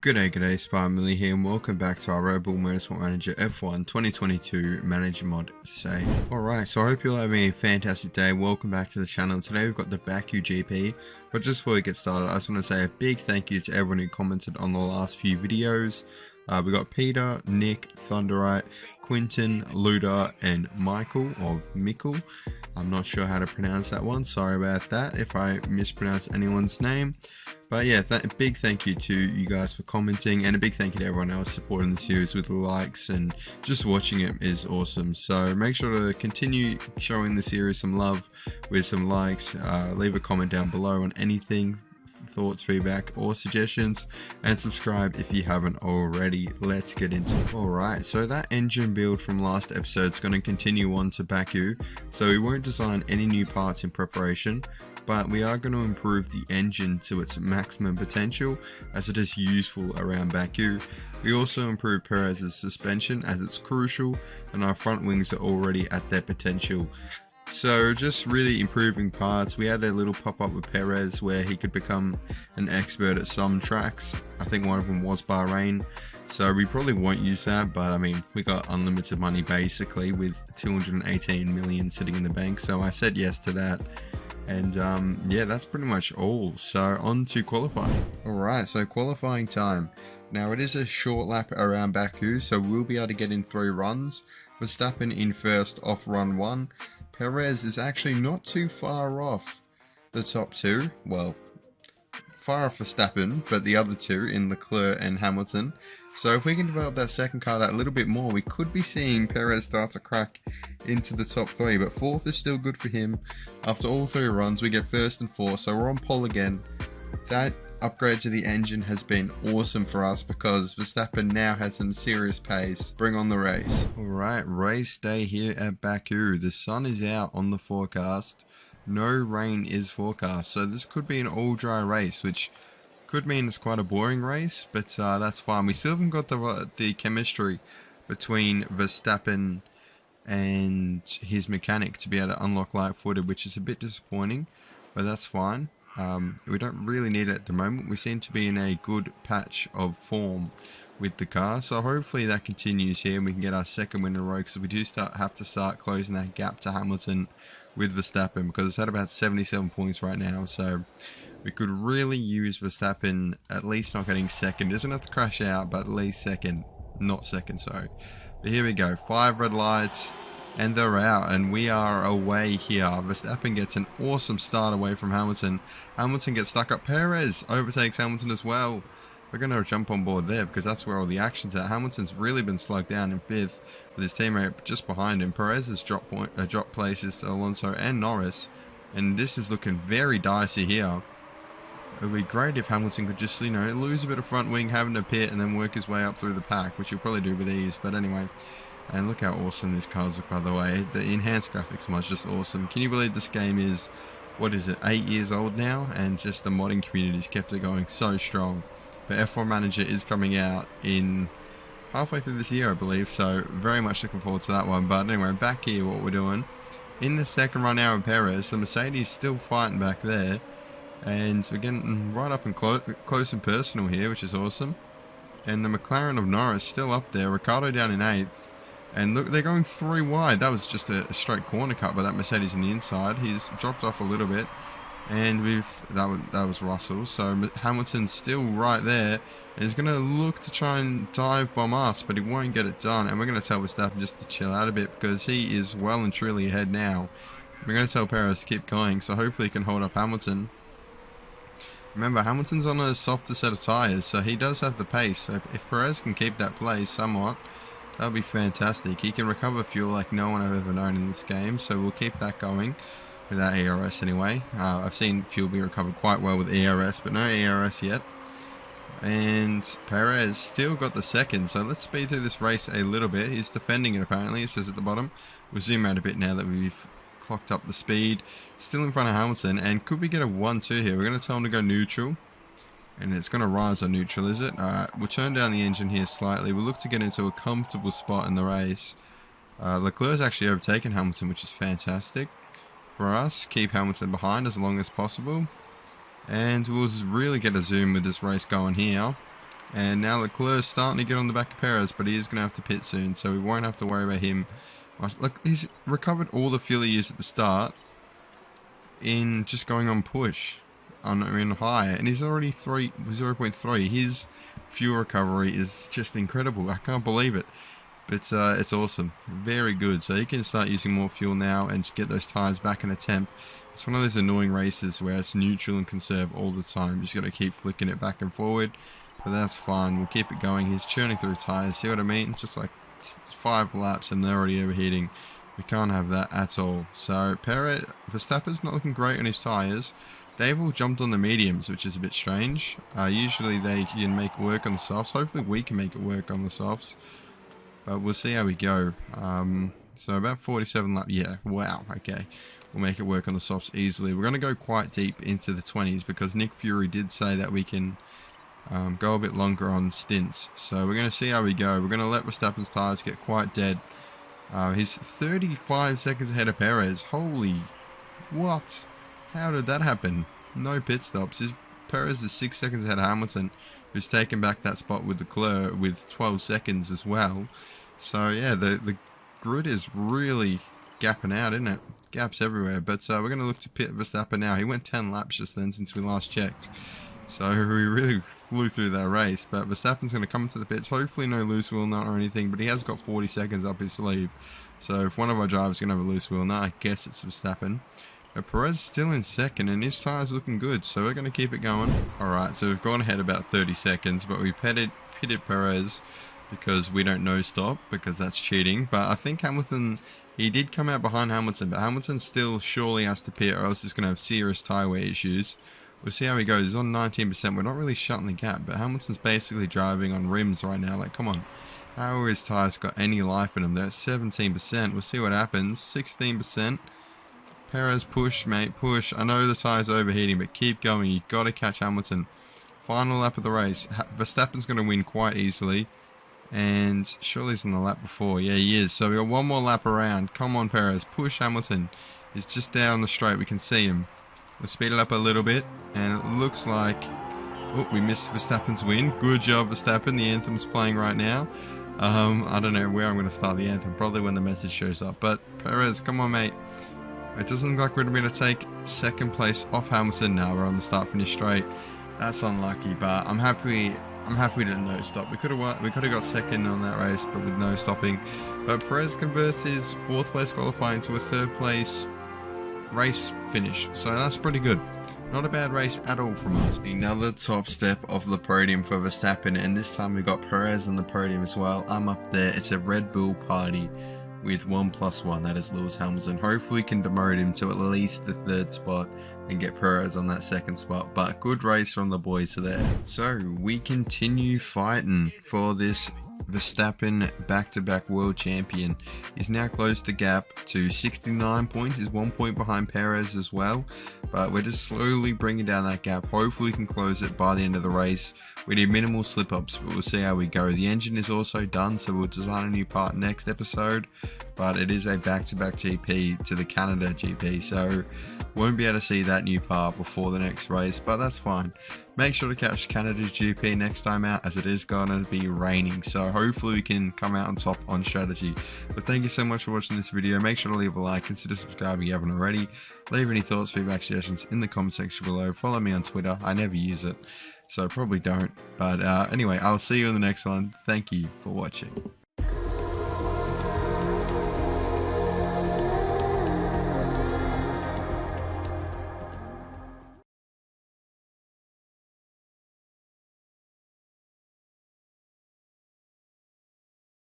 G'day, Spy here, and welcome back to our Red Bull Motorsport Manager F1 2022 Manager Mod save. Alright, so I hope you're having a fantastic day. Welcome back to the channel. Today we've got the Baku GP, but just before we get started, I just want to say a big thank you to everyone who commented on the last few videos. We got Peter, Nick, Thunderite, Quinton, Luda, and Michael, or Mickle. I'm not sure how to pronounce that one. Sorry about that if I mispronounce anyone's name. But yeah, big thank you to you guys for commenting, and a big thank you to everyone else supporting the series with the likes, and just watching it is awesome. So make sure to continue showing the series some love with some likes. Leave a comment down below on anything, thoughts, feedback, or suggestions, and subscribe if you haven't already. Let's get into it. Alright, so that engine build from last episode is going to continue on to Baku, so we won't design any new parts in preparation, but we are going to improve the engine to its maximum potential as it is useful around Baku. We also improved Perez's suspension as it's crucial, and our front wings are already at their potential. So just really improving parts. We had a little pop-up with Perez where he could become an expert at some tracks. I think one of them was Bahrain, so we probably won't use that, but I mean, we got unlimited money basically with 218 million sitting in the bank, so I said yes to that. And yeah, that's pretty much all. So on to qualifying. Alright, so qualifying time. Now it is a short lap around Baku, so we'll be able to get in 3 runs. Verstappen in first off run 1. Perez is actually not too far off the top 2. Well, far off Verstappen, but the other 2 in Leclerc and Hamilton. So if we can develop that second car that a little bit more, we could be seeing Perez start to crack into the top 3, but 4th is still good for him. After all 3 runs, we get 1st and 4th, so we're on pole again. That upgrade to the engine has been awesome for us because Verstappen now has some serious pace. Bring on the race. Alright, race day here at Baku. The sun is out on the forecast. No rain is forecast, so this could be an all dry race, which could mean it's quite a boring race, but that's fine. We still haven't got the chemistry between Verstappen and his mechanic to be able to unlock light footed, which is a bit disappointing, but that's fine. We don't really need it at the moment. We seem to be in a good patch of form with the car, so hopefully that continues here and we can get our second win in a row, because we do have to start closing that gap to Hamilton with Verstappen, because it's at about 77 points right now, so we could really use Verstappen at least not getting second. He doesn't have to crash out, but at least second. Not second, sorry. But here we go. 5 red lights, and they're out, and we are away here. Verstappen gets an awesome start away from Hamilton. Hamilton gets stuck up. Perez overtakes Hamilton as well. We're going to jump on board there because that's where all the action's at. Hamilton's really been slugged down in 5th with his teammate just behind him. Perez has dropped places to Alonso and Norris, and this is looking very dicey here. It would be great if Hamilton could just, you know, lose a bit of front wing, having a pit, and then work his way up through the pack, which he'll probably do with ease. But anyway, and look how awesome this car's look, by the way. The Enhanced Graphics Mod is just awesome. Can you believe this game is, what is it, 8 years old now? And just the modding community's kept it going so strong. But F1 Manager is coming out in halfway through this year, I believe. So very much looking forward to that one. But anyway, back here, what we're doing. In the second run now with Perez, the Mercedes still fighting back there. And we're getting right up and close and personal here, which is awesome. And the McLaren of Norris still up there. Ricciardo down in 8th. And look, they're going 3 wide. That was just a straight corner cut by that Mercedes on the inside. He's dropped off a little bit. And that was Russell. So Hamilton's still right there. And he's going to look to try and dive bomb us, but he won't get it done. And we're going to tell Verstappen just to chill out a bit, because he is well and truly ahead now. We're going to tell Perez to keep going, so hopefully he can hold up Hamilton. Remember, Hamilton's on a softer set of tyres, so he does have the pace. So if Perez can keep that pace somewhat, that would be fantastic. He can recover fuel like no one I've ever known in this game, so we'll keep that going with that ERS anyway. I've seen fuel be recovered quite well with ERS, but no ERS yet. And Perez still got the second, so let's speed through this race a little bit. He's defending it apparently, it says at the bottom. We'll zoom out a bit now that we've clocked up the speed. Still in front of Hamilton, and could we get a 1-2 here? We're going to tell him to go neutral, and it's going to rise on neutral, is it? Alright, we'll turn down the engine here slightly. We'll look to get into a comfortable spot in the race. Leclerc's actually overtaken Hamilton, which is fantastic for us. Keep Hamilton behind as long as possible. And we'll really get a zoom with this race going here. And now Leclerc's starting to get on the back of Perez, but he is going to have to pit soon, so we won't have to worry about him. Look, he's recovered all the fuel he used at the start in just going on push, on high, and he's already 0.3. His fuel recovery is just incredible. I can't believe it. But it's awesome. Very good. So you can start using more fuel now and get those tyres back in a temp. It's one of those annoying races where it's neutral and conserve all the time. You just got to keep flicking it back and forward. But that's fine. We'll keep it going. He's churning through tyres. See what I mean? Just like 5 laps and they're already overheating. We can't have that at all. So Verstappen's not looking great on his tyres. They've all jumped on the mediums, which is a bit strange. Usually they can make it work on the softs. Hopefully we can make it work on the softs. But we'll see how we go. So about 47 laps. Yeah, wow, okay. We'll make it work on the softs easily. We're going to go quite deep into the 20s because Nick Fury did say that we can go a bit longer on stints. So we're going to see how we go. We're going to let Verstappen's tyres get quite dead. He's 35 seconds ahead of Perez. Holy, what? How did that happen? No pit stops. Perez is 6 seconds ahead of Hamilton, who's taken back that spot with Leclerc with 12 seconds as well. So yeah, the grid is really gapping out, isn't it? Gaps everywhere. But we're going to look to pit Verstappen now. He went 10 laps just then since we last checked. So we really flew through that race. But Verstappen's going to come into the pits. Hopefully no loose wheel nut or anything, but he has got 40 seconds up his sleeve. So if one of our drivers is going to have a loose wheel nut, I guess it's Verstappen. But Perez is still in second and his tyres looking good, so we're going to keep it going. Alright, so we've gone ahead about 30 seconds, but we've pitted Perez because we don't no stop, because that's cheating. But I think Hamilton, he did come out behind Hamilton, but Hamilton still surely has to pit or else he's going to have serious tyre wear issues. We'll see how he goes. He's on 19%. We're not really shutting the gap, but Hamilton's basically driving on rims right now. Like, come on. How are his tyres got any life in them? They're at 17%. We'll see what happens. 16%. Perez, push, mate, push. I know the tyre's overheating, but keep going. You've got to catch Hamilton. Final lap of the race. Verstappen's going to win quite easily. And surely he's on the lap before. Yeah, he is. So we got one more lap around. Come on, Perez. Push Hamilton. He's just down the straight. We can see him. We'll speed it up a little bit. And it looks like... Oh, we missed Verstappen's win. Good job, Verstappen. The Anthem's playing right now. I don't know where I'm going to start the Anthem. Probably when the message shows up. But Perez, come on, mate. It doesn't look like we're going to take second place off Hamilton now. We're on the start-finish straight. That's unlucky, but I'm happy we didn't no stop. We could have got second on that race, but with no stopping. But Perez converts his 4th place qualifying to a 3rd place race finish. So that's pretty good. Not a bad race at all from us. Another top step of the podium for Verstappen, and this time we got Perez on the podium as well. I'm up there. It's a Red Bull party with 1+1, that is Lewis Hamilton. Hopefully we can demote him to at least the 3rd spot and get Perez on that 2nd spot, but good race from the boys there. So we continue fighting for this Verstappen back-to-back world champion. He's now closed the gap to 69 points. He's 1 point behind Perez as well, but we're just slowly bringing down that gap. Hopefully we can close it by the end of the race. We need minimal slip-ups, but we'll see how we go. The engine is also done, so we'll design a new part next episode, but it is a back-to-back GP to the Canada GP, so won't be able to see that new part before the next race, but that's fine. Make sure to catch Canada's GP next time out, as it is going to be raining, so hopefully we can come out on top on strategy. But thank you so much for watching this video. Make sure to leave a like, consider subscribing if you haven't already. Leave any thoughts, feedback, suggestions in the comment section below. Follow me on Twitter. I never use it, so probably don't. But anyway, I'll see you in the next one. Thank you for watching.